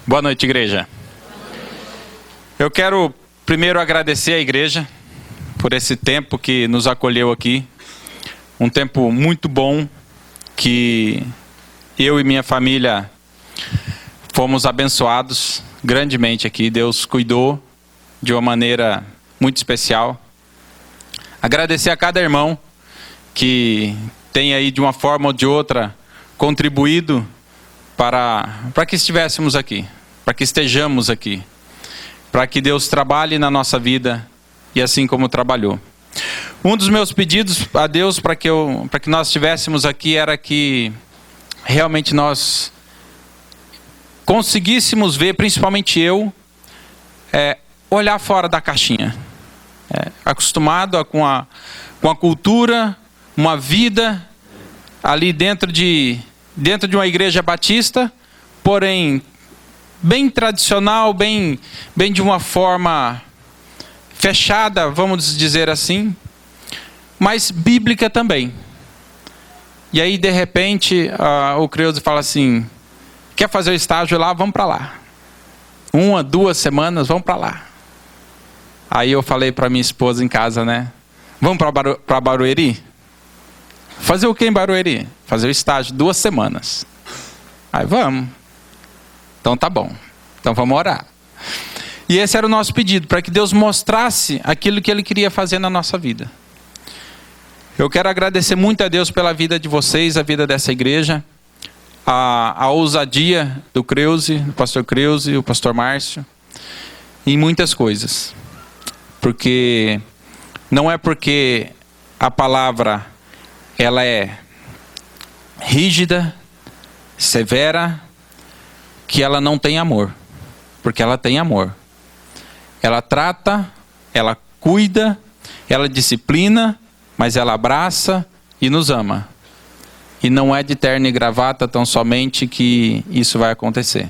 Boa noite, igreja. Eu quero primeiro agradecer à igreja por esse tempo que nos acolheu aqui. Um tempo muito bom que eu e minha família fomos abençoados grandemente aqui. Deus cuidou de uma maneira muito especial. Agradecer a cada irmão que tem aí de uma forma ou de outra contribuído para que estivéssemos aqui, para que estejamos aqui, para que Deus trabalhe na nossa vida e assim como trabalhou. Um dos meus pedidos a Deus para que nós estivéssemos aqui era que realmente nós conseguíssemos ver, principalmente eu, olhar fora da caixinha. Acostumado com a cultura, uma vida ali dentro de uma igreja batista, porém bem tradicional, bem de uma forma fechada, vamos dizer assim, mas bíblica também. E aí de repente o Creuza fala assim: quer fazer o estágio lá? Vamos para lá. 1, 2 semanas, vamos para lá. Aí eu falei para minha esposa em casa, né? Vamos para Barueri? Fazer o que em Barueri? Fazer o estágio, 2 semanas. Aí vamos. Então tá bom. Então vamos orar. E esse era o nosso pedido, para que Deus mostrasse aquilo que Ele queria fazer na nossa vida. Eu quero agradecer muito a Deus pela vida de vocês, a vida dessa igreja, a ousadia do Creuze, do pastor Creuze, o pastor Márcio, em muitas coisas. Porque não é porque a palavra ela é rígida, severa, que ela não tem amor. Porque ela tem amor. Ela trata, ela cuida, ela disciplina, mas ela abraça e nos ama. E não é de terno e gravata tão somente que isso vai acontecer.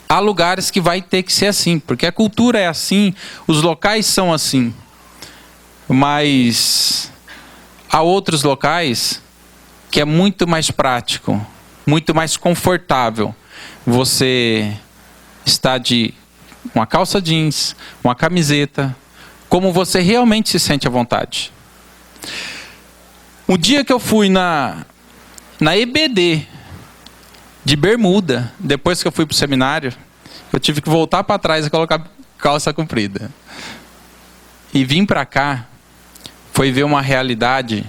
Há lugares que vai ter que ser assim, porque a cultura é assim, os locais são assim. Mas há outros locais que é muito mais prático, muito mais confortável. Você está de uma calça jeans, uma camiseta, como você realmente se sente à vontade. Um dia que eu fui na EBD, de bermuda, depois que eu fui para o seminário, eu tive que voltar para trás e colocar calça comprida. E vim para cá, foi ver uma realidade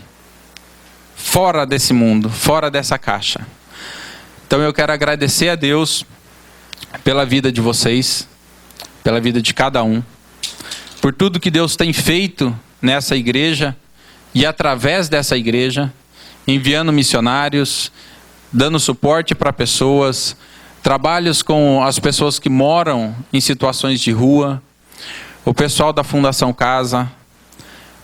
fora desse mundo, fora dessa caixa. Então eu quero agradecer a Deus pela vida de vocês, pela vida de cada um, por tudo que Deus tem feito nessa igreja e através dessa igreja, enviando missionários, dando suporte para pessoas, trabalhos com as pessoas que moram em situações de rua, o pessoal da Fundação Casa,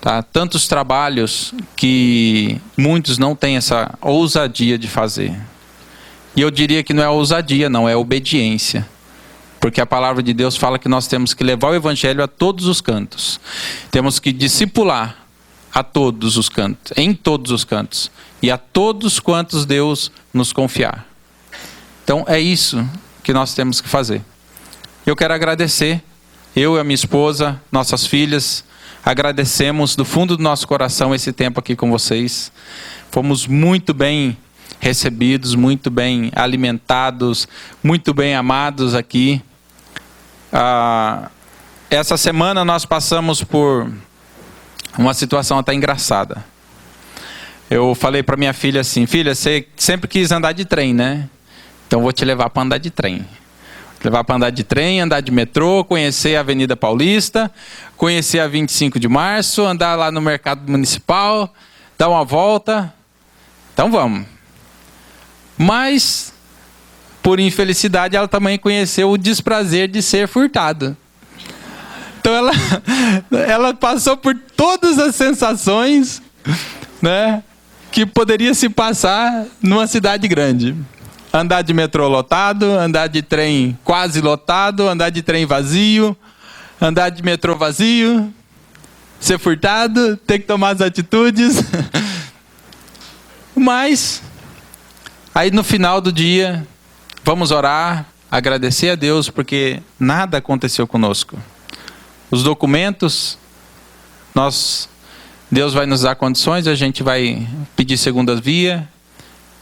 tá? Tantos trabalhos que muitos não têm essa ousadia de fazer. E eu diria que não é ousadia, não, é obediência. Porque a palavra de Deus fala que nós temos que levar o evangelho a todos os cantos. Temos que discipular a todos os cantos, em todos os cantos. E a todos quantos Deus nos confiar. Então é isso que nós temos que fazer. Eu quero agradecer, eu e a minha esposa, nossas filhas, agradecemos do fundo do nosso coração esse tempo aqui com vocês. Fomos muito bem recebidos, muito bem alimentados, muito bem amados aqui. Essa semana nós passamos por uma situação até engraçada. Eu falei para minha filha assim: filha, você sempre quis andar de trem, né? Então vou te levar para andar de trem. Levar para andar de trem, andar de metrô, conhecer a Avenida Paulista, conhecer a 25 de Março, andar lá no Mercado Municipal, dar uma volta. Então vamos. Mas, por infelicidade, ela também conheceu o desprazer de ser furtada. Então ela passou por todas as sensações, né, que poderia se passar numa cidade grande. Andar de metrô lotado, andar de trem quase lotado, andar de trem vazio, andar de metrô vazio, ser furtado, ter que tomar as atitudes. Mas, aí no final do dia, vamos orar, agradecer a Deus porque nada aconteceu conosco. Os documentos, Deus vai nos dar condições, a gente vai pedir segunda via,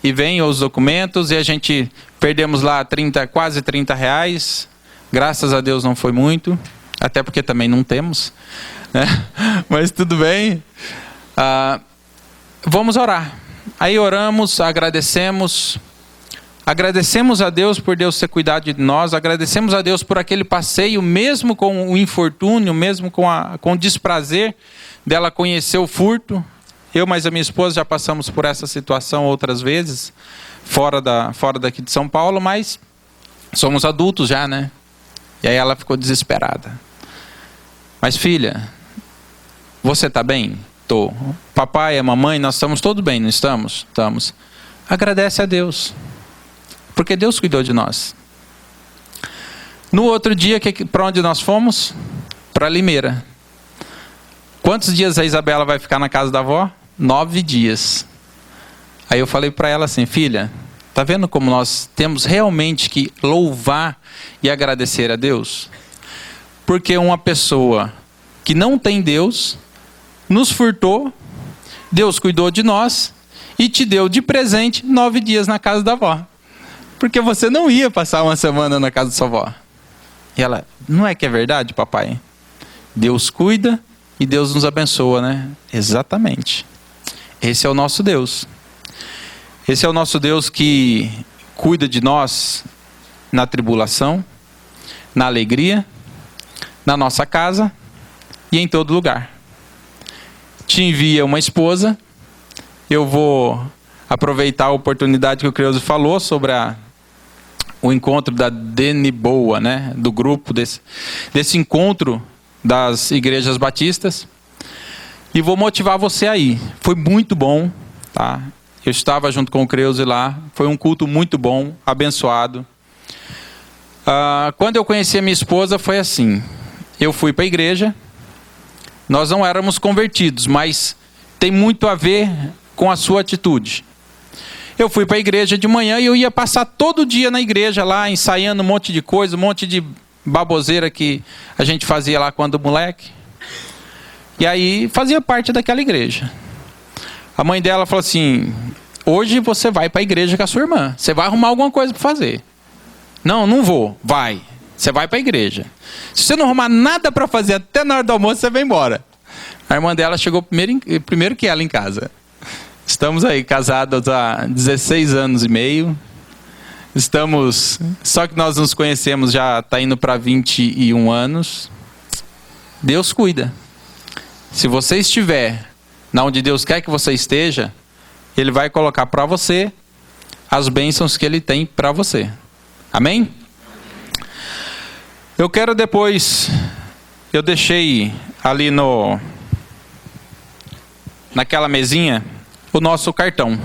e vem os documentos, e a gente perdemos lá quase 30 reais, graças a Deus não foi muito, até porque também não temos, né? Mas tudo bem. Vamos orar. Aí oramos, agradecemos a Deus por Deus ter cuidado de nós, agradecemos a Deus por aquele passeio, mesmo com o infortúnio, mesmo com o desprazer dela conhecer o furto. Eu, mais a minha esposa, já passamos por essa situação outras vezes, fora daqui de São Paulo, mas somos adultos já, né? E aí ela ficou desesperada. Mas filha, você está bem? Tô. Papai, a mamãe, nós estamos todos bem, não estamos? Estamos. Agradece a Deus, porque Deus cuidou de nós. No outro dia, para onde nós fomos? Para Limeira. Quantos dias a Isabela vai ficar na casa da avó? 9 dias. Aí eu falei para ela assim, filha, tá vendo como nós temos realmente que louvar e agradecer a Deus? Porque uma pessoa que não tem Deus, nos furtou, Deus cuidou de nós e te deu de presente 9 dias na casa da avó. Porque você não ia passar uma semana na casa da sua avó. E ela, não é que é verdade, papai? Deus cuida e Deus nos abençoa, né? Exatamente. Esse é o nosso Deus. Esse é o nosso Deus que cuida de nós na tribulação, na alegria, na nossa casa e em todo lugar. Te envia uma esposa. Eu vou aproveitar a oportunidade que o Creuso falou sobre o encontro da Deni Boa, né? Do grupo desse encontro das igrejas batistas. E vou motivar você aí. Foi muito bom, tá? Eu estava junto com o Creuso lá. Foi um culto muito bom, abençoado. Quando eu conheci a minha esposa, foi assim. Eu fui para a igreja. Nós não éramos convertidos, mas tem muito a ver com a sua atitude. Eu fui para a igreja de manhã e eu ia passar todo dia na igreja lá, ensaiando um monte de coisa, um monte de baboseira que a gente fazia lá quando moleque. E aí fazia parte daquela igreja. A mãe dela falou assim, hoje você vai para a igreja com a sua irmã. Você vai arrumar alguma coisa para fazer. Não, não vou. Vai. Você vai para a igreja. Se você não arrumar nada para fazer até na hora do almoço, você vai embora. A irmã dela chegou primeiro que ela em casa. Estamos aí casados há 16 anos e meio. Só que nós nos conhecemos já está indo para 21 anos. Deus cuida. Se você estiver na onde Deus quer que você esteja, Ele vai colocar para você as bênçãos que Ele tem para você. Amém? Eu quero depois, eu deixei ali naquela mesinha o nosso cartão.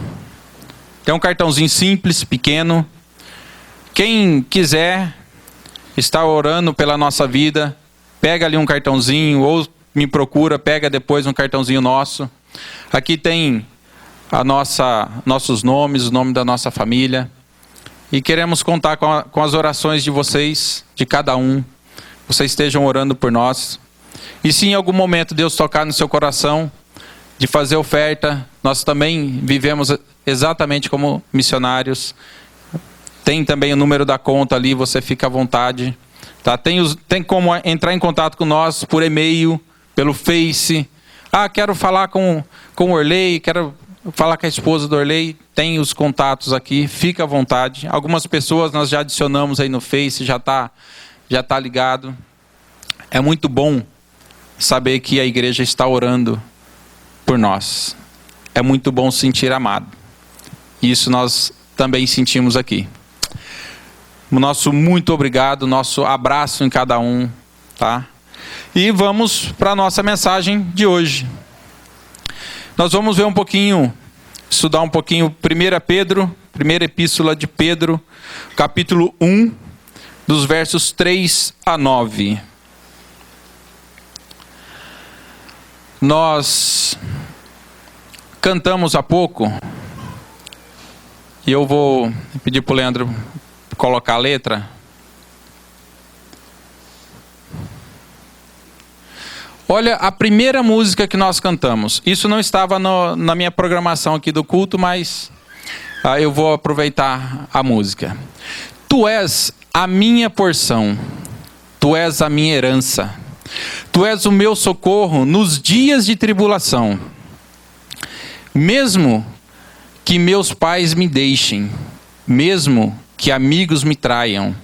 Tem um cartãozinho simples, pequeno. Quem quiser estar orando pela nossa vida, pega ali um cartãozinho, ou me procura, pega depois um cartãozinho nosso. Aqui tem nossos nomes, o nome da nossa família. E queremos contar com as orações de vocês, de cada um. Vocês estejam orando por nós. E se em algum momento Deus tocar no seu coração de fazer oferta, nós também vivemos exatamente como missionários. Tem também o número da conta ali, você fica à vontade. Tá? Tem como entrar em contato com nós por e-mail, pelo Face. Quero falar com o Orley, quero falar com a esposa do Orley. Tem os contatos aqui, fica à vontade. Algumas pessoas nós já adicionamos aí no Face, já tá ligado. É muito bom saber que a igreja está orando por nós. É muito bom se sentir amado. Isso nós também sentimos aqui. Nosso muito obrigado, nosso abraço em cada um, tá? E vamos para a nossa mensagem de hoje. Nós vamos ver estudar um pouquinho 1 Pedro, primeira epístola de Pedro, capítulo 1, dos versos 3 a 9. Nós cantamos há pouco, e eu vou pedir para o Leandro colocar a letra, Olha a primeira música que nós cantamos. Isso não estava na minha programação aqui do culto, mas eu vou aproveitar a música. Tu és a minha porção, tu és a minha herança, tu és o meu socorro nos dias de tribulação. Mesmo que meus pais me deixem, mesmo que amigos me traiam,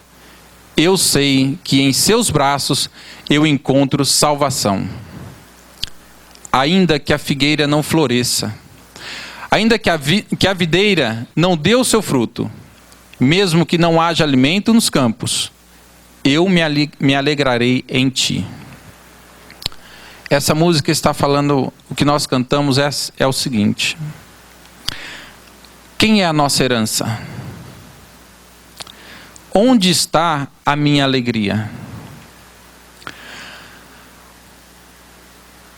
eu sei que em seus braços eu encontro salvação. Ainda que a figueira não floresça, ainda que a videira não dê o seu fruto, mesmo que não haja alimento nos campos, eu me alegrarei em ti. Essa música está falando, o que nós cantamos é o seguinte: quem é a nossa herança? Onde está a minha alegria?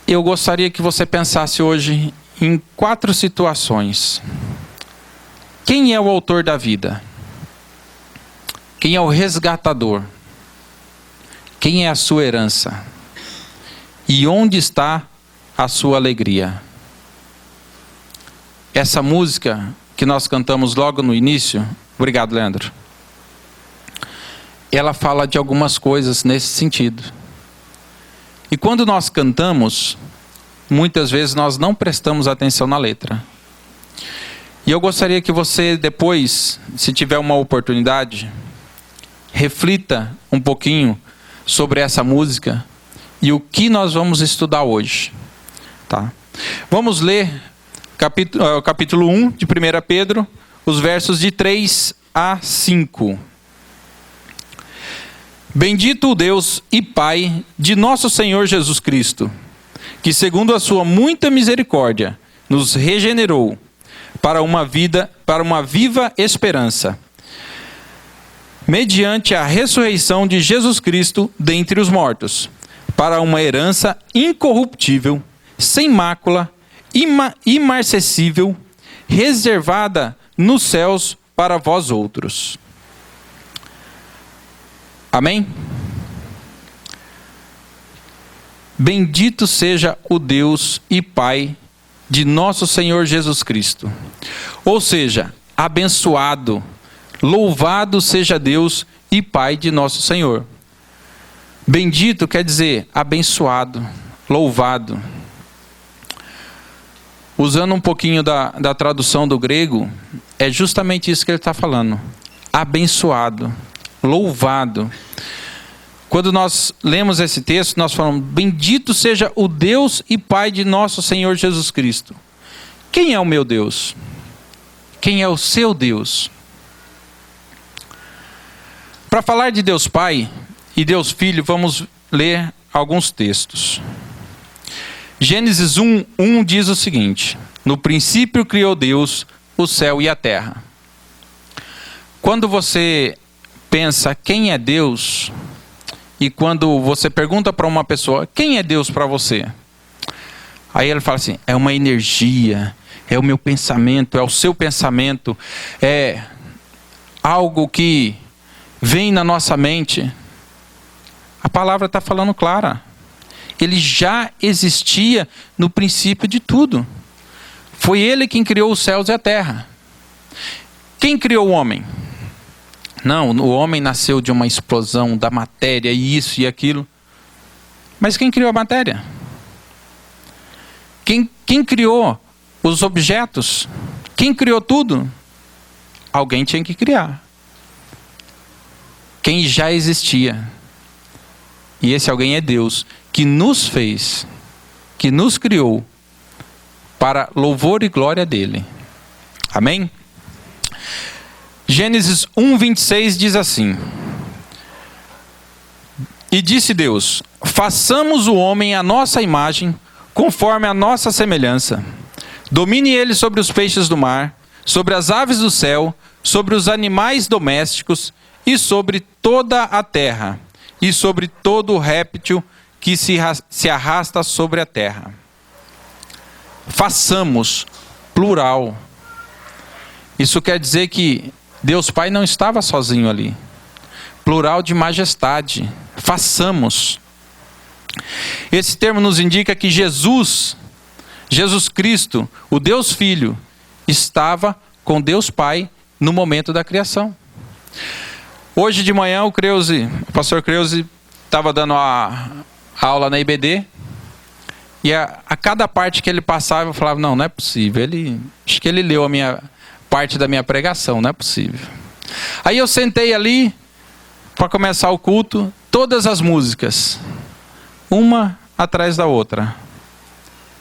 Eu gostaria que você pensasse hoje em 4 situações. Quem é o autor da vida? Quem é o resgatador? Quem é a sua herança? E onde está a sua alegria? Essa música que nós cantamos logo no início, obrigado, Leandro, ela fala de algumas coisas nesse sentido. E quando nós cantamos, muitas vezes nós não prestamos atenção na letra. E eu gostaria que você depois, se tiver uma oportunidade, reflita um pouquinho sobre essa música e o que nós vamos estudar hoje. Tá? Vamos ler capítulo 1 de 1 Pedro, os versos de 3 a 5. Bendito o Deus e Pai de nosso Senhor Jesus Cristo, que segundo a sua muita misericórdia nos regenerou para uma viva esperança, mediante a ressurreição de Jesus Cristo dentre os mortos, para uma herança incorruptível, sem mácula, imarcessível, reservada nos céus para vós outros. Amém? Bendito seja o Deus e Pai de nosso Senhor Jesus Cristo. Ou seja, abençoado, louvado seja Deus e Pai de nosso Senhor. Bendito quer dizer abençoado, louvado. Usando um pouquinho da tradução do grego, é justamente isso que ele está falando. Abençoado, louvado. Quando nós lemos esse texto, nós falamos: bendito seja o Deus e Pai de nosso Senhor Jesus Cristo. Quem é o meu Deus? Quem é o seu Deus? Para falar de Deus Pai e Deus Filho, vamos ler alguns textos. Gênesis 1 diz o seguinte: no princípio criou Deus o céu e a terra. Quando você pensa quem é Deus, e quando você pergunta para uma pessoa quem é Deus para você, aí ele fala assim: é uma energia, é o meu pensamento, é o seu pensamento, é algo que vem na nossa mente. A palavra está falando clara. Ele já existia no princípio de tudo. Foi ele quem criou os céus e a terra. Quem criou o homem? Não, o homem nasceu de uma explosão da matéria, isso e aquilo. Mas quem criou a matéria? Quem criou os objetos? Quem criou tudo? Alguém tinha que criar. Quem já existia. E esse alguém é Deus, que nos fez, que nos criou, para louvor e glória dele. Amém? Gênesis 1:26 diz assim: e disse Deus: façamos o homem à nossa imagem, conforme a nossa semelhança. Domine ele sobre os peixes do mar, sobre as aves do céu, sobre os animais domésticos e sobre toda a terra, e sobre todo o réptil que se arrasta sobre a terra. Façamos, plural. Isso quer dizer que Deus Pai não estava sozinho ali. Plural de majestade. Façamos. Esse termo nos indica que Jesus Cristo, o Deus Filho, estava com Deus Pai no momento da criação. Hoje de manhã o pastor Creuze estava dando a aula na IBD, e a cada parte que ele passava eu falava, não é possível, acho que ele leu a minha parte da minha pregação, não é possível. Aí eu sentei ali para começar o culto, todas as músicas, uma atrás da outra,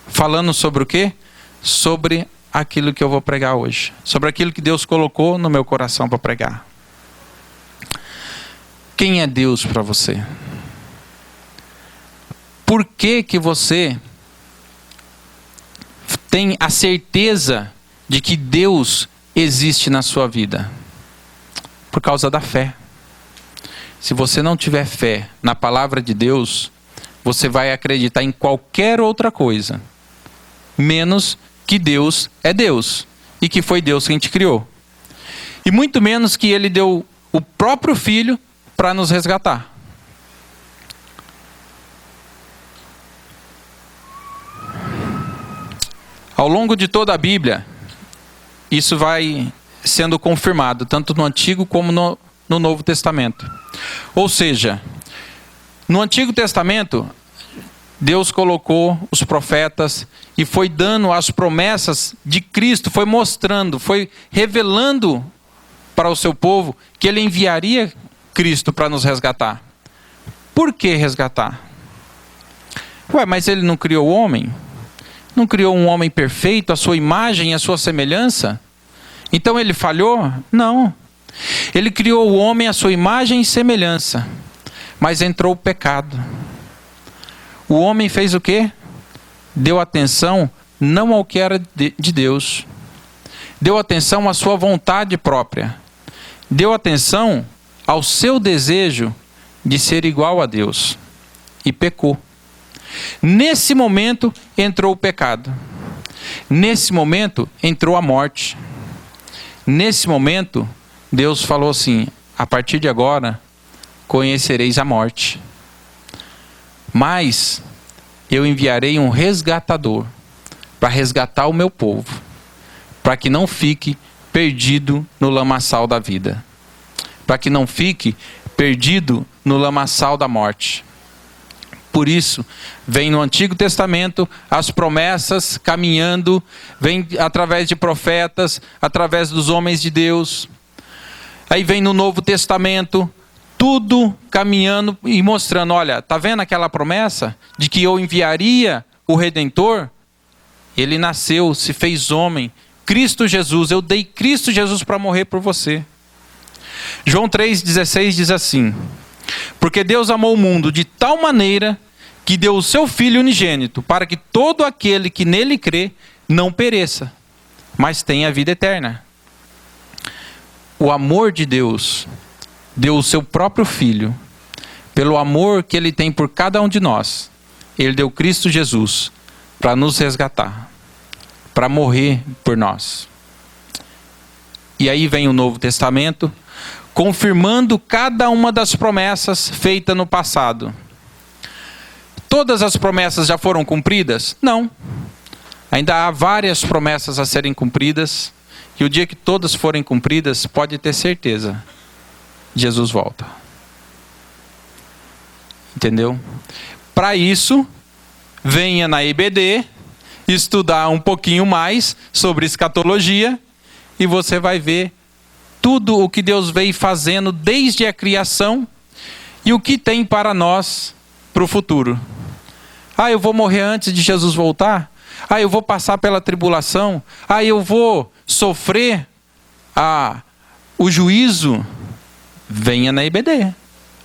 falando sobre o quê? Sobre aquilo que eu vou pregar hoje, sobre aquilo que Deus colocou no meu coração para pregar. Quem é Deus para você? Por que você tem a certeza de que Deus existe na sua vida? Por causa da fé. Se você não tiver fé na palavra de Deus, você vai acreditar em qualquer outra coisa, menos que Deus é Deus, e que foi Deus quem te criou. E muito menos que Ele deu o próprio Filho para nos resgatar. Ao longo de toda a Bíblia, isso vai sendo confirmado, tanto no Antigo como no Novo Testamento. Ou seja, no Antigo Testamento, Deus colocou os profetas e foi dando as promessas de Cristo, foi mostrando, foi revelando para o seu povo que Ele enviaria Cristo para nos resgatar. Por que resgatar? Mas Ele não criou o homem? Não criou um homem perfeito, a sua imagem e a sua semelhança? Então Ele falhou? Não. Ele criou o homem à sua imagem e semelhança, mas entrou o pecado. O homem fez o quê? Deu atenção não ao que era de Deus. Deu atenção à sua vontade própria. Deu atenção ao seu desejo de ser igual a Deus. E pecou. Nesse momento entrou o pecado. Nesse momento entrou a morte. Nesse momento Deus falou assim: a partir de agora conhecereis a morte. Mas eu enviarei um resgatador para resgatar o meu povo, para que não fique perdido no lamaçal da vida, para que não fique perdido no lamaçal da morte. Por isso, vem no Antigo Testamento as promessas caminhando, vem através de profetas, através dos homens de Deus. Aí vem no Novo Testamento, tudo caminhando e mostrando, olha, está vendo aquela promessa de que eu enviaria o Redentor? Ele nasceu, se fez homem, Cristo Jesus, eu dei Cristo Jesus para morrer por você. João 3,16 diz assim: porque Deus amou o mundo de tal maneira que deu o seu Filho unigênito, para que todo aquele que nele crê não pereça, mas tenha vida eterna. O amor de Deus deu o seu próprio Filho, pelo amor que Ele tem por cada um de nós. Ele deu Cristo Jesus para nos resgatar, para morrer por nós. E aí vem o Novo Testamento, confirmando cada uma das promessas feitas no passado. Todas as promessas já foram cumpridas? Não. Ainda há várias promessas a serem cumpridas, e o dia que todas forem cumpridas, pode ter certeza, Jesus volta. Entendeu? Para isso, venha na IBD, estudar um pouquinho mais sobre escatologia, e você vai ver tudo o que Deus veio fazendo desde a criação e o que tem para nós para o futuro. Eu vou morrer antes de Jesus voltar? Eu vou passar pela tribulação? Eu vou sofrer o juízo? Venha na IBD.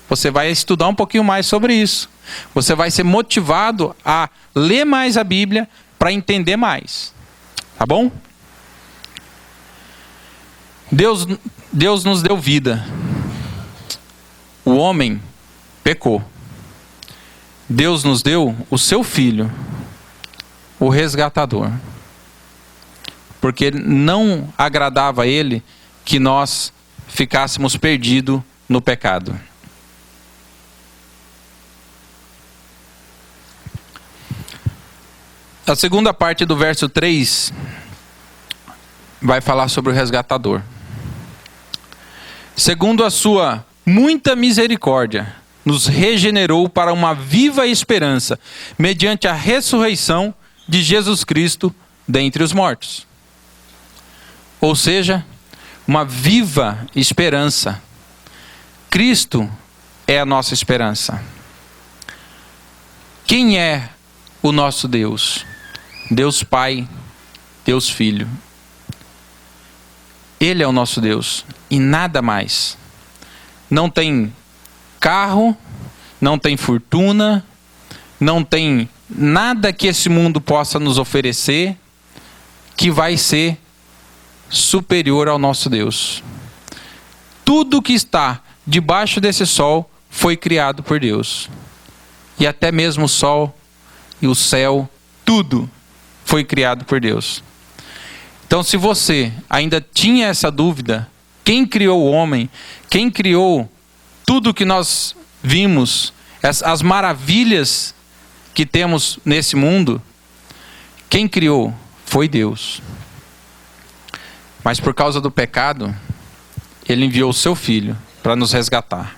Você vai estudar um pouquinho mais sobre isso. Você vai ser motivado a ler mais a Bíblia para entender mais. Tá bom? Deus nos deu vida. O homem pecou. Deus nos deu o seu Filho, o resgatador. Porque não agradava a Ele que nós ficássemos perdidos no pecado. A segunda parte do verso 3 vai falar sobre o resgatador. Segundo a sua muita misericórdia, nos regenerou para uma viva esperança, mediante a ressurreição de Jesus Cristo dentre os mortos. Ou seja, uma viva esperança. Cristo é a nossa esperança. Quem é o nosso Deus? Deus Pai, Deus Filho. Ele é o nosso Deus e nada mais. Não tem carro, não tem fortuna, não tem nada que esse mundo possa nos oferecer que vai ser superior ao nosso Deus. Tudo que está debaixo desse sol foi criado por Deus. E até mesmo o sol e o céu, tudo foi criado por Deus. Então, se você ainda tinha essa dúvida, quem criou o homem, quem criou tudo que nós vimos, as maravilhas que temos nesse mundo, quem criou foi Deus. Mas por causa do pecado, Ele enviou o seu Filho para nos resgatar.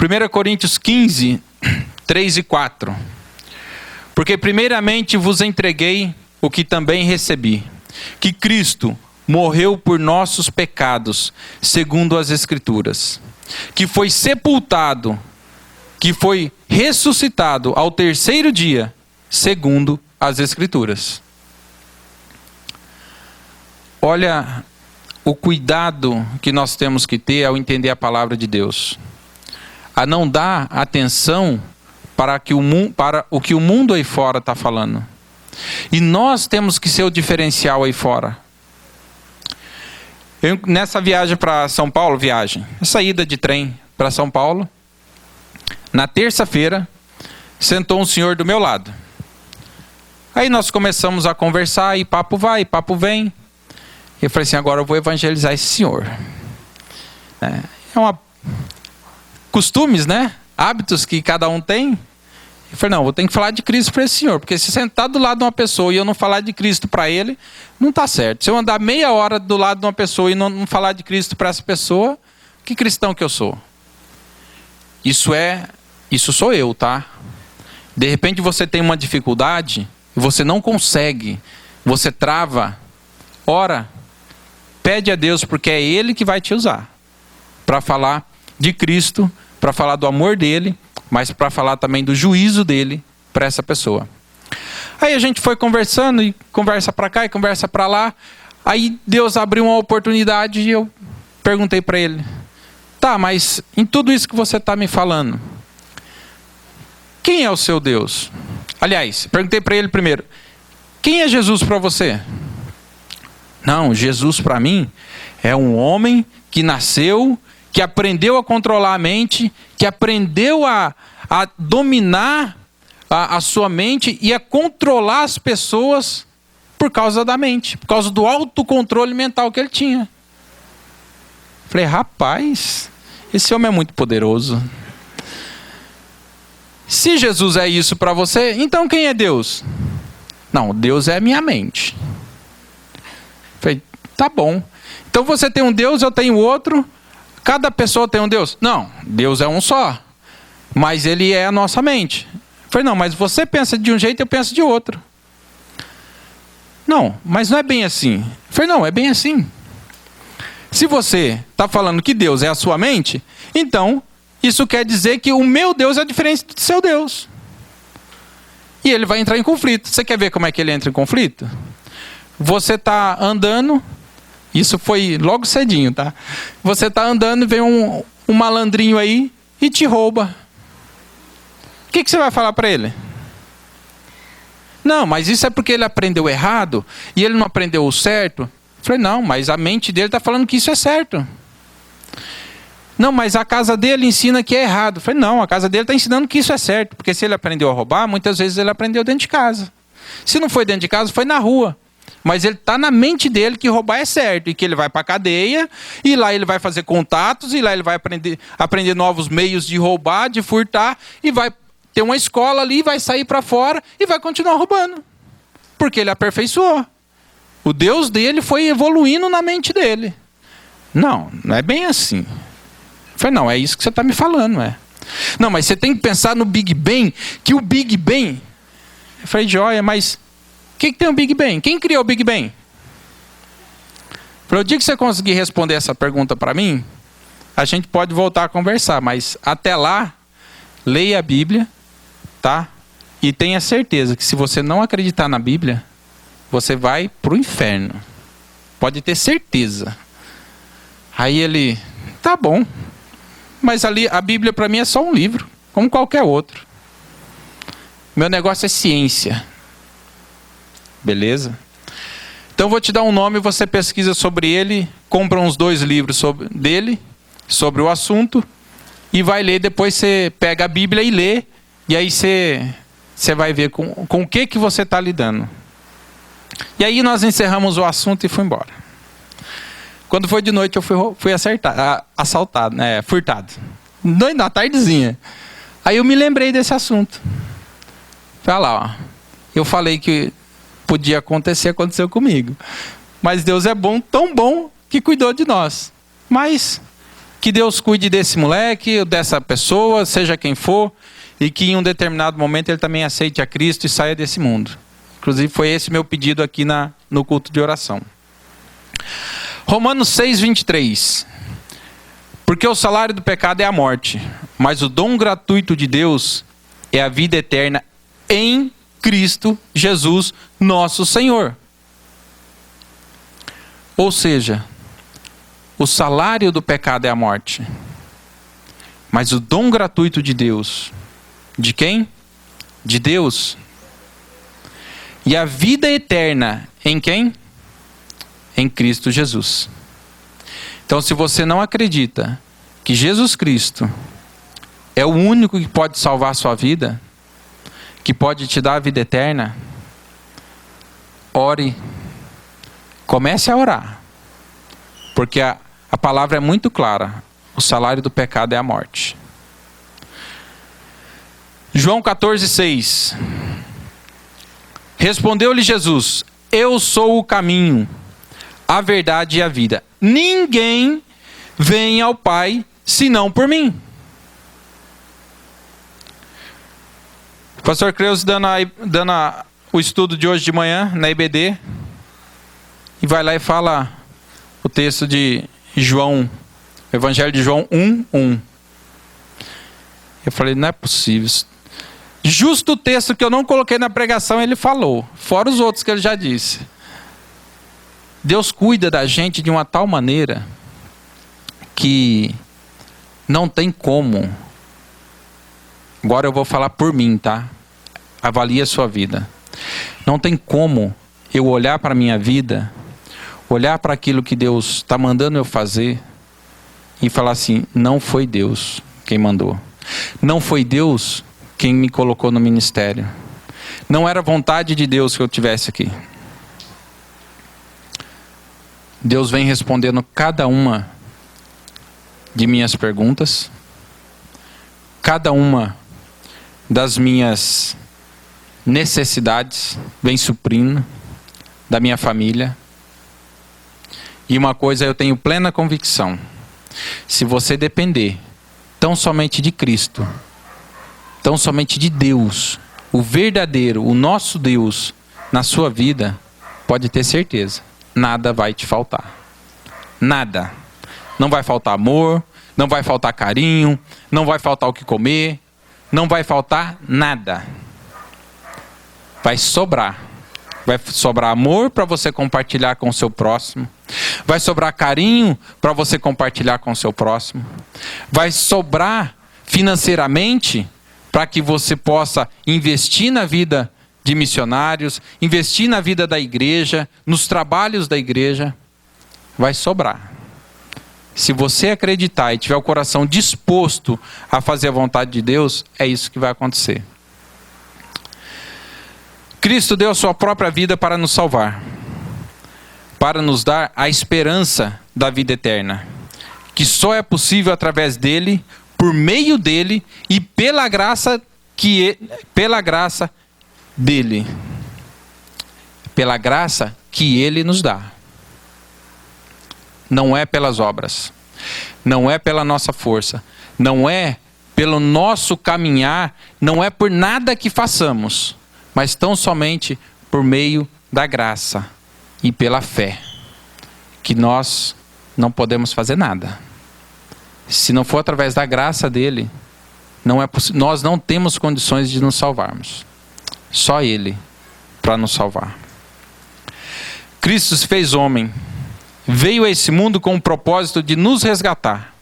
1 Coríntios 15, 3 e 4. Porque primeiramente vos entreguei o que também recebi, que Cristo morreu por nossos pecados, segundo as Escrituras, que foi sepultado, que foi ressuscitado ao terceiro dia, segundo as Escrituras. Olha o cuidado que nós temos que ter ao entender a palavra de Deus. A não dar atenção para o que o mundo aí fora está falando. E nós temos que ser o diferencial aí fora. Nessa viagem para São Paulo, essa ida de trem para São Paulo, na terça-feira, sentou um senhor do meu lado. Aí nós começamos a conversar, e papo vai, papo vem. Eu falei assim, agora eu vou evangelizar esse senhor. Costumes, né? Hábitos que cada um tem. Eu falei, não, vou ter que falar de Cristo para esse senhor, porque se sentar do lado de uma pessoa e eu não falar de Cristo para ele, não está certo. Se eu andar meia hora do lado de uma pessoa e não falar de Cristo para essa pessoa, que cristão que eu sou? Isso sou eu, tá? De repente você tem uma dificuldade e você não consegue, você trava, ora, pede a Deus, porque é Ele que vai te usar para falar de Cristo, para falar do amor dele, mas para falar também do juízo dele para essa pessoa. Aí a gente foi conversando, e conversa para cá e conversa para lá. Aí Deus abriu uma oportunidade e eu perguntei para ele, tá, mas em tudo isso que você está me falando, quem é o seu Deus? Aliás, perguntei para ele primeiro, quem é Jesus para você? Não, Jesus para mim é um homem que nasceu, que aprendeu a controlar a mente, que aprendeu a dominar a sua mente e a controlar as pessoas por causa da mente, por causa do autocontrole mental que ele tinha. Falei, rapaz, esse homem é muito poderoso. Se Jesus é isso para você, então quem é Deus? Não, Deus é a minha mente. Falei, tá bom. Então você tem um Deus, eu tenho outro. Cada pessoa tem um Deus? Não, Deus é um só. Mas Ele é a nossa mente. Falei, não, mas você pensa de um jeito e eu penso de outro. Não, mas não é bem assim. Falei, não, é bem assim. Se você está falando que Deus é a sua mente, então isso quer dizer que o meu Deus é diferente do seu Deus. E ele vai entrar em conflito. Você quer ver como é que ele entra em conflito? Você está andando, isso foi logo cedinho, tá? Você está andando, vem um malandrinho aí e te rouba. O que você vai falar para ele? Não, mas isso é porque ele aprendeu errado e ele não aprendeu o certo. Eu falei, não, mas a mente dele está falando que isso é certo. Não, mas a casa dele ensina que é errado. Eu falei, não, a casa dele está ensinando que isso é certo. Porque se ele aprendeu a roubar, muitas vezes ele aprendeu dentro de casa. Se não foi dentro de casa, foi na rua. Mas ele está na mente dele que roubar é certo. E que ele vai para a cadeia, e lá ele vai fazer contatos, e lá ele vai aprender novos meios de roubar, de furtar, e vai ter uma escola ali, vai sair para fora, e vai continuar roubando. porque ele aperfeiçoou. O Deus dele foi evoluindo na mente dele. Não é bem assim. Eu falei, não, é isso que você está me falando, não é? Não, mas você tem que pensar no Big Bang, que o Big Bang... Eu falei, joia, mas o que tem o Big Bang? Quem criou o Big Bang? Para o dia que você conseguir responder essa pergunta para mim, a gente pode voltar a conversar, mas até lá, leia a Bíblia, tá? E tenha certeza que se você não acreditar na Bíblia, você vai para o inferno. Pode ter certeza. Aí ele, tá bom, mas ali a Bíblia para mim é só um livro, como qualquer outro. Meu negócio é ciência. Beleza? Então eu vou te dar um nome, você pesquisa sobre ele, compra uns 2 livros dele, sobre o assunto, e vai ler, depois você pega a Bíblia e lê, e aí você vai ver com o que você está lidando. E aí nós encerramos o assunto e fui embora. Quando foi de noite eu fui assaltado, furtado. Na tardezinha. Aí eu me lembrei desse assunto. Olha lá, ó. Eu falei que podia acontecer, aconteceu comigo. Mas Deus é bom, tão bom, que cuidou de nós. Mas que Deus cuide desse moleque, dessa pessoa, seja quem for, e que em um determinado momento ele também aceite a Cristo e saia desse mundo. Inclusive foi esse meu pedido aqui no culto de oração. Romanos 6:23. Porque o salário do pecado é a morte, mas o dom gratuito de Deus é a vida eterna em Cristo Jesus, nosso Senhor. Ou seja, o salário do pecado é a morte, mas o dom gratuito de Deus, de quem? De Deus. E a vida eterna em quem? Em Cristo Jesus. Então, se você não acredita que Jesus Cristo é o único que pode salvar a sua vida, que pode te dar a vida eterna, ore. Comece a orar. Porque a palavra é muito clara. O salário do pecado é a morte. João 14:6. Respondeu-lhe Jesus: eu sou o caminho, a verdade e a vida. Ninguém vem ao Pai senão por mim. O pastor Creus dando o estudo de hoje de manhã na IBD, e vai lá e fala o texto de João, Evangelho de João 1:1. Eu falei, não é possível. Justo o texto que eu não coloquei na pregação, ele falou, fora os outros que ele já disse. Deus cuida da gente de uma tal maneira que não tem como. Agora eu vou falar por mim, tá? Avalie a sua vida. Não tem como eu olhar para a minha vida, olhar para aquilo que Deus está mandando eu fazer e falar assim, não foi Deus quem mandou. Não foi Deus quem me colocou no ministério. Não era vontade de Deus que eu estivesse aqui. Deus vem respondendo cada uma de minhas perguntas, cada uma das minhas necessidades, vem suprindo, da minha família. E uma coisa eu tenho plena convicção: se você depender tão somente de Cristo, tão somente de Deus, o verdadeiro, o nosso Deus, na sua vida, pode ter certeza, nada vai te faltar. Nada. Não vai faltar amor, não vai faltar carinho, não vai faltar o que comer, não vai faltar nada. Vai sobrar. Vai sobrar amor para você compartilhar com o seu próximo. Vai sobrar carinho para você compartilhar com o seu próximo. Vai sobrar financeiramente para que você possa investir na vida de missionários, investir na vida da igreja, nos trabalhos da igreja. Vai sobrar. Se você acreditar e tiver o coração disposto a fazer a vontade de Deus, é isso que vai acontecer. Cristo deu a sua própria vida para nos salvar, para nos dar a esperança da vida eterna, que só é possível através dele, por meio dele e pela graça dele. pela graça que Ele nos dá. Não é pelas obras, não é pela nossa força, não é pelo nosso caminhar, não é por nada que façamos, mas tão somente por meio da graça e pela fé, que nós não podemos fazer nada. Se não for através da graça dele, nós não temos condições de nos salvarmos. Só Ele para nos salvar. Cristo se fez homem, veio a esse mundo com o propósito de nos resgatar.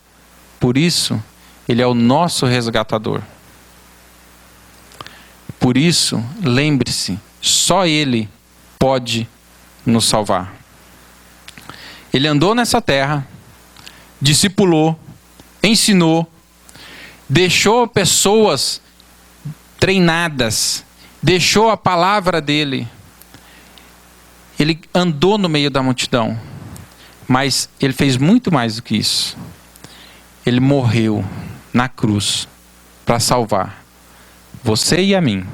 Por isso, Ele é o nosso resgatador. Por isso, lembre-se, só Ele pode nos salvar. Ele andou nessa terra, discipulou, ensinou, deixou pessoas treinadas, deixou a palavra dele. Ele andou no meio da multidão, mas ele fez muito mais do que isso. Ele morreu na cruz para salvar você e a mim.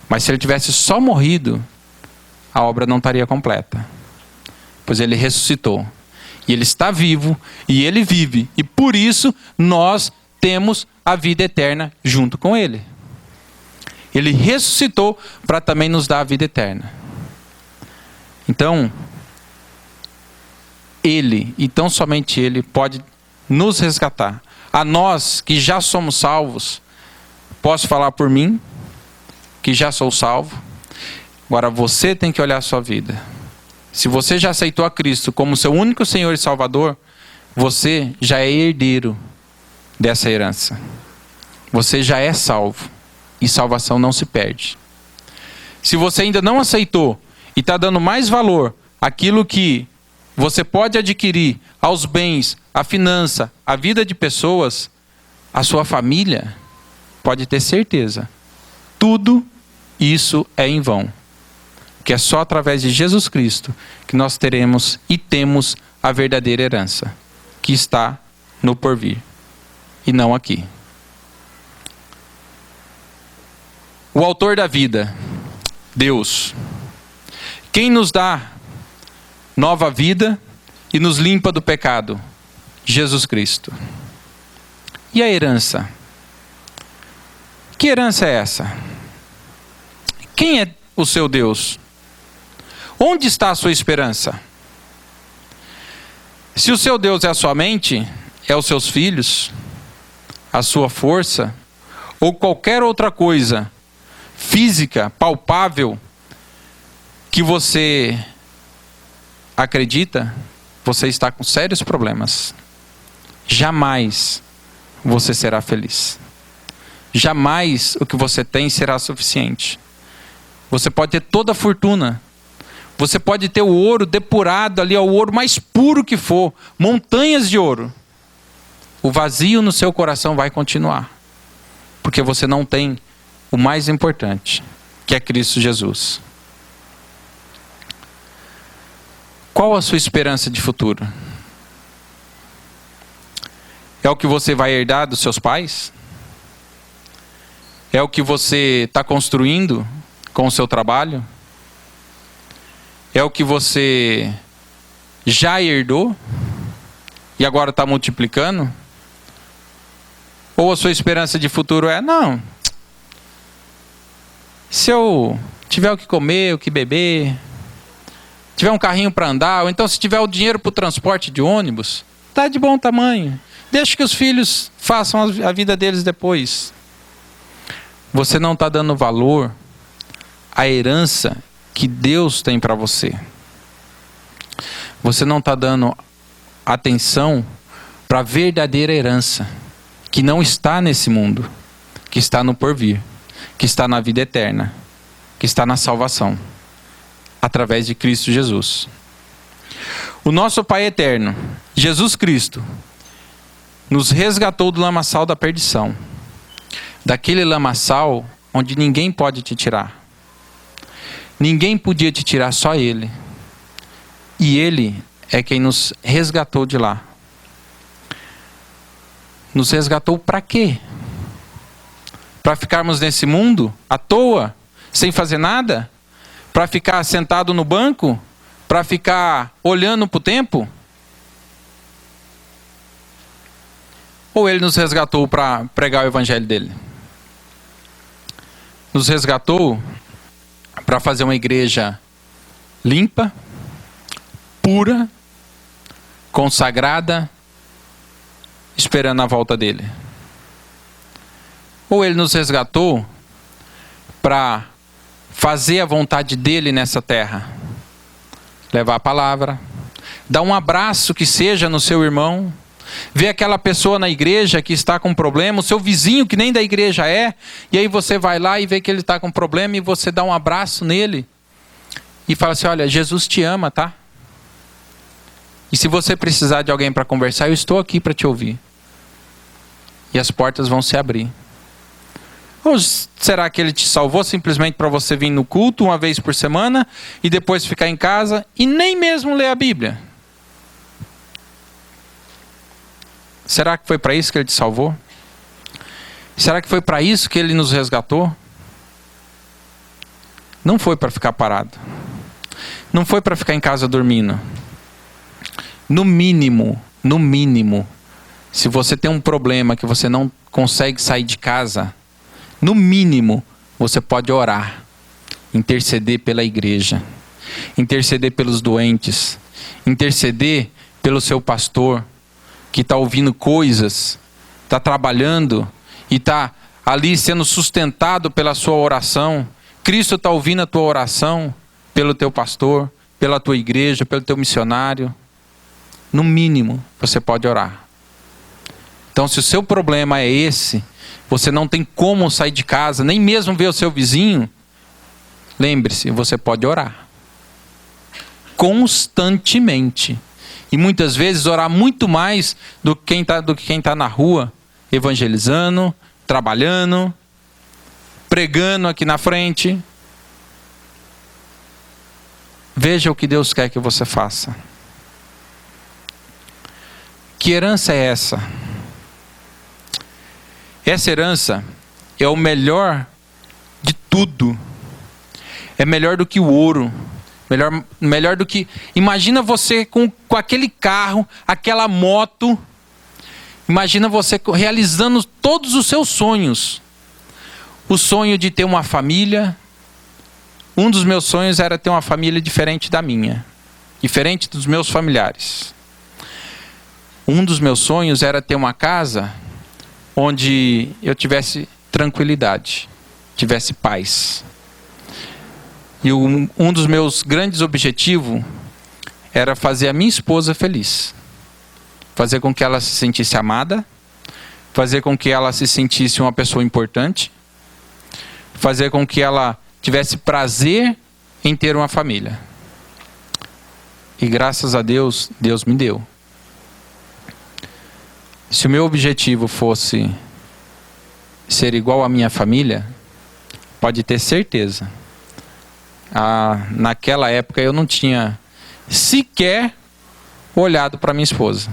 Mas se ele tivesse só morrido, a obra não estaria completa. Pois ele ressuscitou. E ele está vivo, e ele vive. E por isso nós temos a vida eterna junto com ele. Ele ressuscitou para também nos dar a vida eterna. Então, ele, e tão somente ele, pode nos resgatar. A nós que já somos salvos, posso falar por mim, que já sou salvo. Agora você tem que olhar a sua vida. Se você já aceitou a Cristo como seu único Senhor e Salvador, você já é herdeiro dessa herança. Você já é salvo. E salvação não se perde. Se você ainda não aceitou e está dando mais valor àquilo que você pode adquirir, aos bens, à finança, à vida de pessoas, a sua família, pode ter certeza. Tudo isso é em vão. Que é só através de Jesus Cristo que nós teremos e temos a verdadeira herança, que está no porvir, e não aqui. O autor da vida, Deus, quem nos dá nova vida e nos limpa do pecado, Jesus Cristo. E a herança? Que herança é essa? Quem é o seu Deus? Onde está a sua esperança? Se o seu Deus é a sua mente, é os seus filhos, a sua força, ou qualquer outra coisa física, palpável, que você acredita, você está com sérios problemas. Jamais você será feliz. Jamais o que você tem será suficiente. Você pode ter toda a fortuna. Você pode ter o ouro depurado ali, o ouro mais puro que for, montanhas de ouro. O vazio no seu coração vai continuar. Porque você não tem o mais importante, que é Cristo Jesus. Qual a sua esperança de futuro? É o que você vai herdar dos seus pais? É o que você está construindo com o seu trabalho? É o que você já herdou e agora está multiplicando? Ou a sua esperança de futuro é, não, se eu tiver o que comer, o que beber, tiver um carrinho para andar, ou então se tiver o dinheiro para o transporte de ônibus, está de bom tamanho. Deixa que os filhos façam a vida deles depois. Você não está dando valor à herança que Deus tem para você. Você não está dando atenção para a verdadeira herança, que não está nesse mundo, que está no porvir, que está na vida eterna, que está na salvação, através de Cristo Jesus. O nosso Pai eterno, Jesus Cristo, nos resgatou do lamaçal da perdição, daquele lamaçal onde ninguém pode te tirar. Ninguém podia te tirar, só Ele. E Ele é quem nos resgatou de lá. Nos resgatou para quê? Para ficarmos nesse mundo à toa, sem fazer nada? para ficar sentado no banco? Para ficar olhando para o tempo? Ou Ele nos resgatou para pregar o evangelho dele? Nos resgatou para fazer uma igreja limpa, pura, consagrada, esperando a volta dele. Ou Ele nos resgatou para fazer a vontade dele nessa terra, levar a palavra, dar um abraço que seja no seu irmão, ver aquela pessoa na igreja que está com problema, o seu vizinho que nem da igreja é, e aí você vai lá e vê que ele está com problema e você dá um abraço nele e fala assim: olha, Jesus te ama, tá? E se você precisar de alguém para conversar, eu estou aqui para te ouvir. E as portas vão se abrir. Ou será que ele te salvou simplesmente para você vir no culto uma vez por semana e depois ficar em casa e nem mesmo ler a Bíblia? Será que foi para isso que ele te salvou? Será que foi para isso que ele nos resgatou? Não foi para ficar parado. Não foi para ficar em casa dormindo. No mínimo, se você tem um problema que você não consegue sair de casa, no mínimo, você pode orar, interceder pela igreja, interceder pelos doentes, interceder pelo seu pastor, que está ouvindo coisas, está trabalhando e está ali sendo sustentado pela sua oração. Cristo está ouvindo a tua oração pelo teu pastor, pela tua igreja, pelo teu missionário. No mínimo, você pode orar. Então, se o seu problema é esse, você não tem como sair de casa, nem mesmo ver o seu vizinho, lembre-se, você pode orar. Constantemente. E muitas vezes orar muito mais do que quem está na rua, evangelizando, trabalhando, pregando aqui na frente. Veja o que Deus quer que você faça. Que herança é essa? Essa herança é o melhor de tudo. É melhor do que o ouro. Melhor do que... Imagina você com aquele carro, aquela moto. Imagina você realizando todos os seus sonhos. O sonho de ter uma família. Um dos meus sonhos era ter uma família diferente da minha. Diferente dos meus familiares. Um dos meus sonhos era ter uma casa onde eu tivesse tranquilidade, tivesse paz. E um dos meus grandes objetivos era fazer a minha esposa feliz. Fazer com que ela se sentisse amada, fazer com que ela se sentisse uma pessoa importante, fazer com que ela tivesse prazer em ter uma família. E graças a Deus, Deus me deu. Se o meu objetivo fosse ser igual à minha família, pode ter certeza. Naquela época eu não tinha sequer olhado para minha esposa.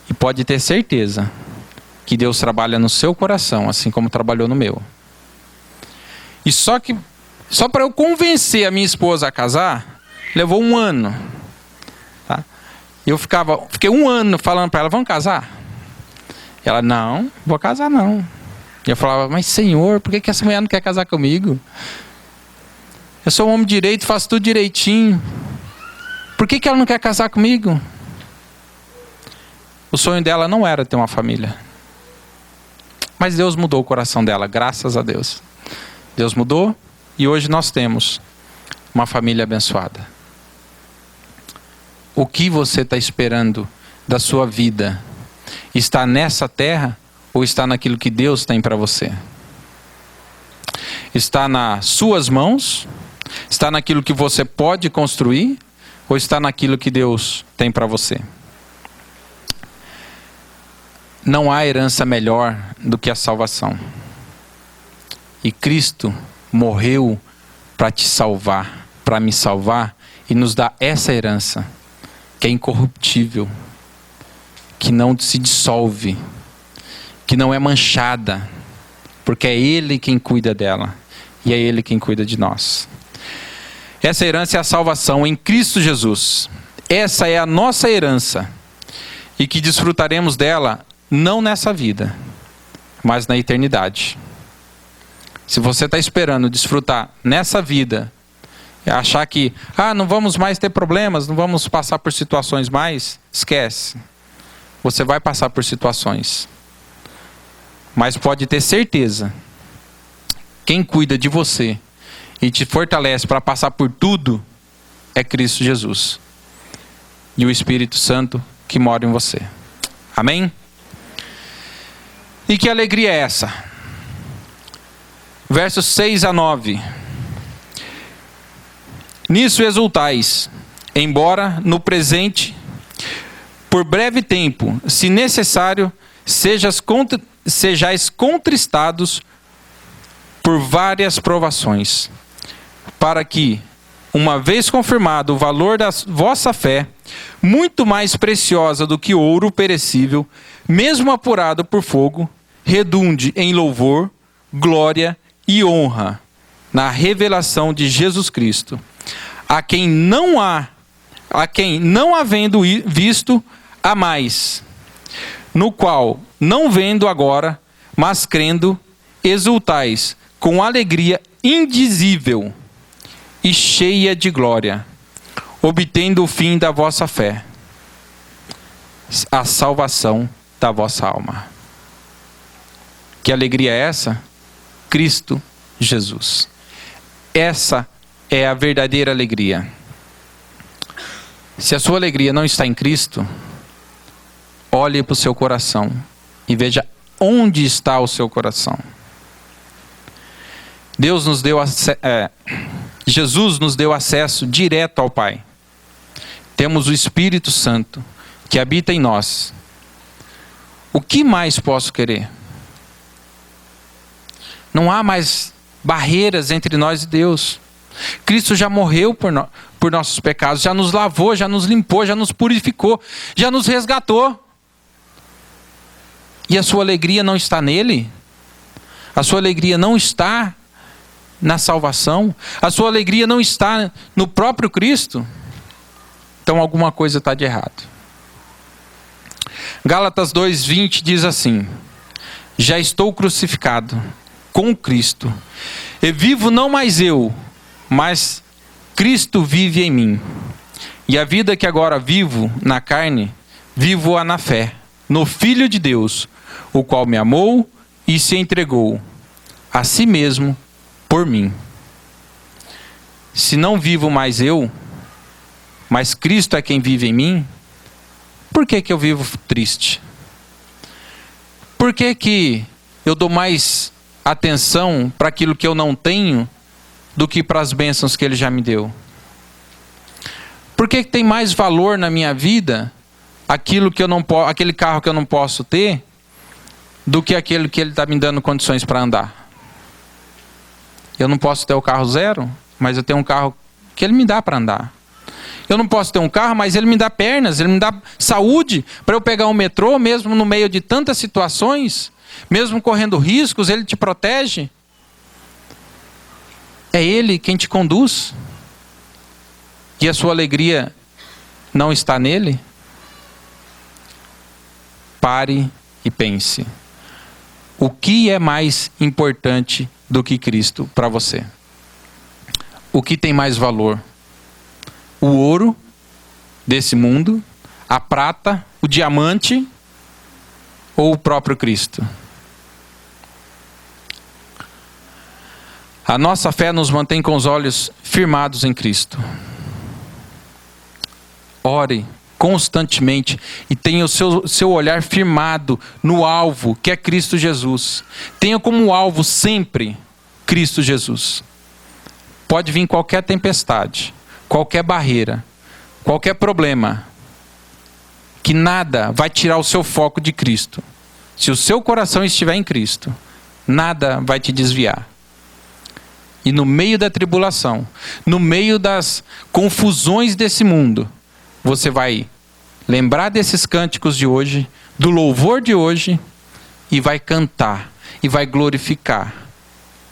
E pode ter certeza que Deus trabalha no seu coração, assim como trabalhou no meu. E só para eu convencer a minha esposa a casar, levou 1 ano. Tá? Eu fiquei 1 ano falando para ela: vamos casar? Ela: não, vou casar não. E eu falava: mas Senhor, por que essa mulher não quer casar comigo? Eu sou um homem direito, faço tudo direitinho. Por que ela não quer casar comigo? O sonho dela não era ter uma família. Mas Deus mudou o coração dela, graças a Deus. Deus mudou e hoje nós temos uma família abençoada. O que você está esperando da sua vida? Está nessa terra ou está naquilo que Deus tem para você? Está nas suas mãos? Está naquilo que você pode construir? Ou está naquilo que Deus tem para você? Não há herança melhor do que a salvação. E Cristo morreu para te salvar, para me salvar e nos dar essa herança, que é incorruptível, que não se dissolve, que não é manchada, porque é Ele quem cuida dela. e é Ele quem cuida de nós. Essa herança é a salvação em Cristo Jesus. Essa é a nossa herança, e que desfrutaremos dela não nessa vida, mas na eternidade. Se você está esperando desfrutar nessa vida, achar que não vamos mais ter problemas, não vamos passar por situações mais, esquece. Você vai passar por situações, mas pode ter certeza, quem cuida de você e te fortalece para passar por tudo é Cristo Jesus e o Espírito Santo que mora em você. Amém? E que alegria é essa? Versos 6 a 9. Nisso exultais, embora no presente, por breve tempo, se necessário, sejais contristados por várias provações, para que, uma vez confirmado o valor da vossa fé, muito mais preciosa do que ouro perecível, mesmo apurado por fogo, redunde em louvor, glória e honra na revelação de Jesus Cristo, a quem não havendo visto, há mais, no qual, não vendo agora, mas crendo, exultais com alegria indizível e cheia de glória, obtendo o fim da vossa fé, a salvação da vossa alma. Que alegria é essa? Cristo Jesus. Essa é a verdadeira alegria. Se a sua alegria não está em Cristo, olhe para o seu coração e veja onde está o seu coração. Jesus nos deu acesso direto ao Pai. Temos o Espírito Santo que habita em nós. O que mais posso querer? Não há mais barreiras entre nós e Deus. Cristo já morreu por nossos pecados, já nos lavou, já nos limpou, já nos purificou, já nos resgatou. E a sua alegria não está nele? A sua alegria não está na salvação? A sua alegria não está no próprio Cristo? Então alguma coisa está de errado. Gálatas 2:20 diz assim: já estou crucificado com Cristo, e vivo não mais eu, mas Cristo vive em mim. E a vida que agora vivo na carne, vivo-a na fé, no Filho de Deus, o qual me amou e se entregou a si mesmo por mim. Se não vivo mais eu, mas Cristo é quem vive em mim, por que eu vivo triste? Por que eu dou mais atenção para aquilo que eu não tenho do que para as bênçãos que Ele já me deu? Por que tem mais valor na minha vida aquele carro que eu não posso ter do que aquele que Ele está me dando condições para andar? Eu não posso ter o carro zero, mas eu tenho um carro que Ele me dá para andar. Eu não posso ter um carro, mas Ele me dá pernas, Ele me dá saúde para eu pegar um metrô, mesmo no meio de tantas situações, mesmo correndo riscos, Ele te protege. É Ele quem te conduz. E a sua alegria não está nele? Pare e pense. O que é mais importante do que Cristo para você? O que tem mais valor? O ouro desse mundo, a prata, o diamante ou o próprio Cristo? A nossa fé nos mantém com os olhos firmados em Cristo. Ore constantemente e tenha o seu olhar firmado no alvo, que é Cristo Jesus. Tenha como alvo sempre Cristo Jesus. Pode vir qualquer tempestade, qualquer barreira, qualquer problema, que nada vai tirar o seu foco de Cristo. Se o seu coração estiver em Cristo, nada vai te desviar. E no meio da tribulação, no meio das confusões desse mundo, você vai lembrar desses cânticos de hoje, do louvor de hoje, e vai cantar, e vai glorificar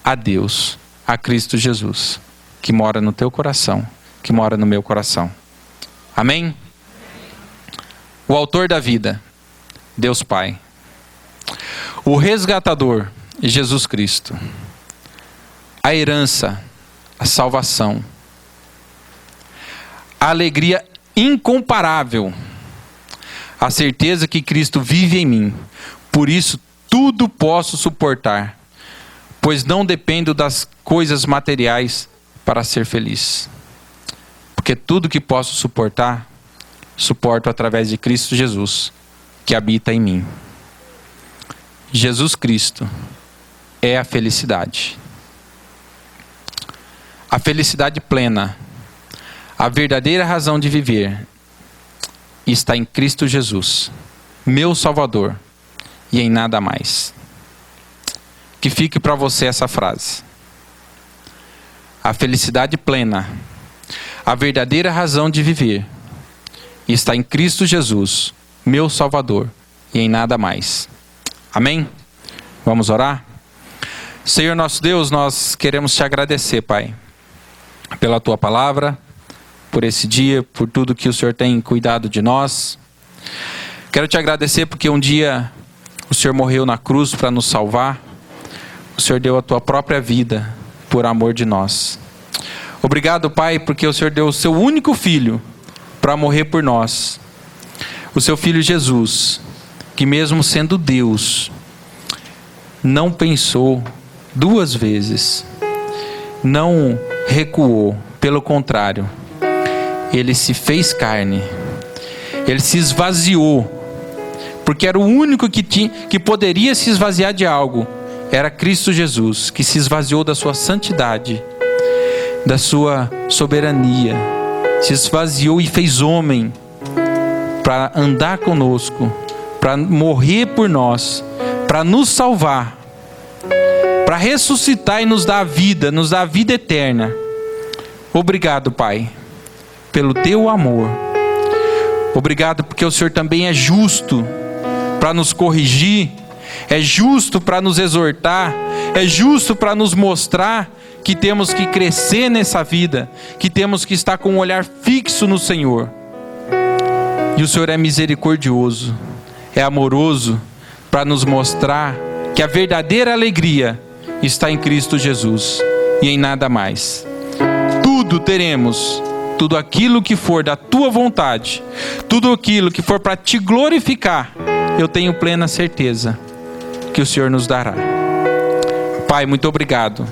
a Deus a Cristo Jesus, que mora no teu coração, que mora no meu coração. Amém? O autor da vida, Deus Pai. O resgatador, Jesus Cristo. A herança, a salvação. A alegria incomparável. A certeza que Cristo vive em mim. Por isso, tudo posso suportar, pois não dependo das coisas materiais para ser feliz. Porque tudo que posso suportar, suporto através de Cristo Jesus, que habita em mim. Jesus Cristo é a felicidade. A felicidade plena, a verdadeira razão de viver, está em Cristo Jesus, meu Salvador, e em nada mais. Que fique para você essa frase. A felicidade plena, a verdadeira razão de viver, está em Cristo Jesus, meu Salvador, e em nada mais. Amém? Vamos orar? Senhor nosso Deus, nós queremos te agradecer, Pai, pela tua palavra, por esse dia, por tudo que o Senhor tem cuidado de nós. Quero te agradecer porque um dia o Senhor morreu na cruz para nos salvar. O Senhor deu a tua própria vida por amor de nós. Obrigado, Pai, porque o Senhor deu o seu único filho para morrer por nós. O seu filho Jesus, que mesmo sendo Deus, não pensou duas vezes, não recuou, pelo contrário, ele se fez carne, ele se esvaziou, porque era o único que poderia se esvaziar de algo, era Cristo Jesus, que se esvaziou da sua santidade, da sua soberania, se esvaziou e fez homem, para andar conosco, para morrer por nós, para nos salvar, para ressuscitar e nos dar a vida eterna. Obrigado, Pai, pelo teu amor. Obrigado porque o Senhor também é justo para nos corrigir, é justo para nos exortar, é justo para nos mostrar que temos que crescer nessa vida, que temos que estar com um olhar fixo no Senhor. E o Senhor é misericordioso, é amoroso, para nos mostrar que a verdadeira alegria está em Cristo Jesus e em nada mais. Tudo teremos, tudo aquilo que for da tua vontade, tudo aquilo que for para te glorificar, eu tenho plena certeza que o Senhor nos dará. Pai, muito obrigado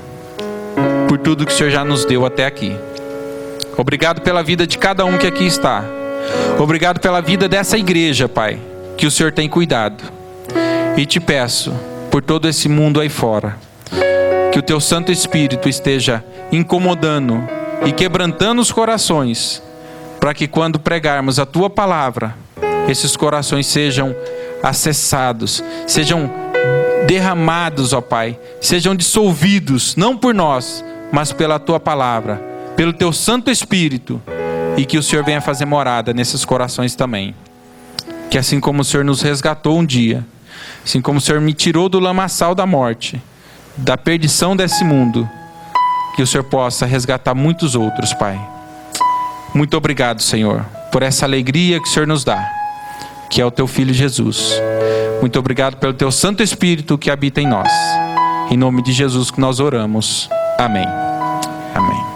por tudo que o Senhor já nos deu até aqui. Obrigado pela vida de cada um que aqui está. Obrigado pela vida dessa igreja, Pai, que o Senhor tem cuidado. E te peço, por todo esse mundo aí fora, que o teu Santo Espírito esteja incomodando e quebrantando os corações, para que quando pregarmos a tua palavra, esses corações sejam acessados, sejam derramados, ó Pai, sejam dissolvidos, não por nós, mas pela tua palavra, pelo teu Santo Espírito, e que o Senhor venha fazer morada nesses corações também. Que assim como o Senhor nos resgatou um dia, assim como o Senhor me tirou do lamaçal da morte, da perdição desse mundo, que o Senhor possa resgatar muitos outros, Pai. Muito obrigado, Senhor, por essa alegria que o Senhor nos dá, que é o teu Filho Jesus. Muito obrigado pelo teu Santo Espírito que habita em nós. Em nome de Jesus que nós oramos. Amém. Amém.